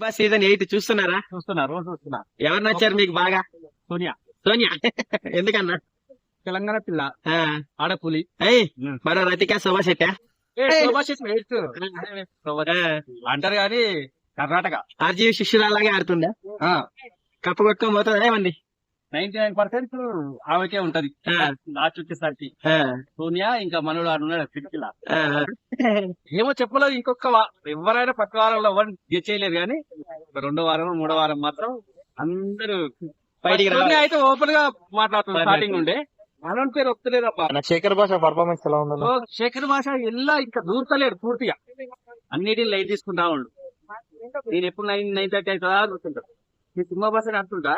Bus season 8 చూస్తున్నారా? చూస్తున్నా, రోజు చూస్తున్నా. ఎవరు నచ్చారు మీకు బాగా? సోనియా సోనియా. ఎందుకన్నా? తెలంగాణ పిల్ల, ఆ, ఆడపులి. ఏయ్, మరో రతికా శోభా శెట్టా? అంటారు కానీ కర్ణాటక ఆర్జీవి శిష్యురాలాగే ఆడుతుందా? కప్పు కొట్టుకొని పోతుందా ఏమంది? 99% ఆమెకే ఉంటది. ఆ. లాస్ట్ వచ్చేసరికి ఆ, సోనియా ఇంకా మనోడు ఆడున్నాడు పిడికిలా. ఆ, ఏమో చెప్పలేదు. ఇంకొక ఎవరైనా పక్క వారంలో ఎవరు గెస్ చేయలేరు కానీ రెండో వారం మూడో వారం మాత్రం అందరూ బయటికి రావాలి. సోనియా అయితే ఓపెన్ గా మాట్లాడుతుంది. స్టార్టింగ్ ఉండే మనోని పేరు వస్తలేదబ్బా. శేఖర్ భాష పర్ఫార్మెన్స్ ఎలా ఉందన్న? సో శేఖర్ భాష ఎలా ఇంకా దూరతలేడు పూర్తిగా. అన్నిటిని లైట్ తీసుకుంటా ఉండు. నేను ఎప్పుడు 9:30 అవుతుందా అని చూస్తుంటా. ఈ సినిమా భాష ఆడుతుంటా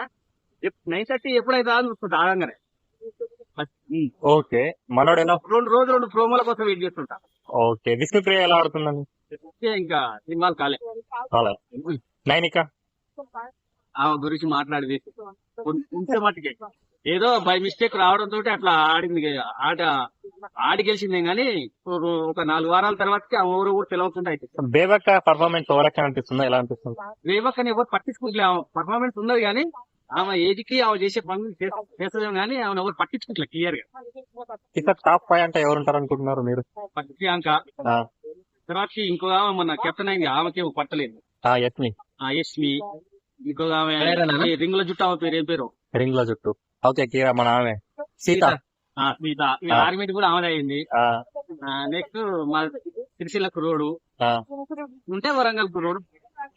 9:30 ఎప్పుడైతుందా అని చూస్తుంటా ఆడంగానే. ఓకే, మనోడు ఎలా? 2 ప్రోమోల కోసం వెయిట్ చేస్తుంటా. ఓకే, విష్ణుప్రియ ఎలా ఆడుతుందని? ఇంకా సినిమాలు కాలే. చాలా. నైనిక ఆమె గురించి మాట్లాడేది కొంచెం మట్టుకే ఏదో బై మిస్టేక్ రావడంతో అట్లా ఆడింది. ఆడి గెలిచిందే గానీ ఒక 4 వారాల తర్వాతకి ఆ ఊరు కూడా తెలవకుండా అయిపోయింది. బేబక్క పర్ఫార్మెన్స్ ఓవరాక్షన్ అనిపిస్తుందా? ఎలా అనిపిస్తుంది? రేవక్కని ఎవరు పట్టించుకుంటలే. ఆమె పర్ఫార్మెన్స్ ఉన్నది కానీ ఆమె ఏజ్ కి ఆమె చేసే పనులు చేస్తలేము కానీ ఆమె ఎవరు పట్టించుకుంటలే క్లియర్ గా. ఇక టాప్ 5 అంటే ఎవరు ఉంటారు అనుకుంటున్నారు మీరు? ప్రియాంక ఆ, తర్వాత ఇంకో ఆమె మన కెప్టెన్ అయింది, ఆమెకి పట్టలేదు. యస్మి. యశ్మి. ఇంకో ఆమె పేరేనా? రింగుల జుట్టు, ఆమె పేరు ఏం పేరు? రింగ్ లో చుట్టూ. ఓకే, కీరా మన ఆమె సీత. స్మిత. ఆర్మీ కూడా ఆమె అయింది. ఆ, నెక్స్ట్ మా సిరిసిల్ల కురోడు ఆ, ఉంటే వరంగల్ కురోడు.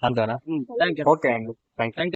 అంతేనా? Thank you. ఓకే అండి, థ్యాంక్ యూ.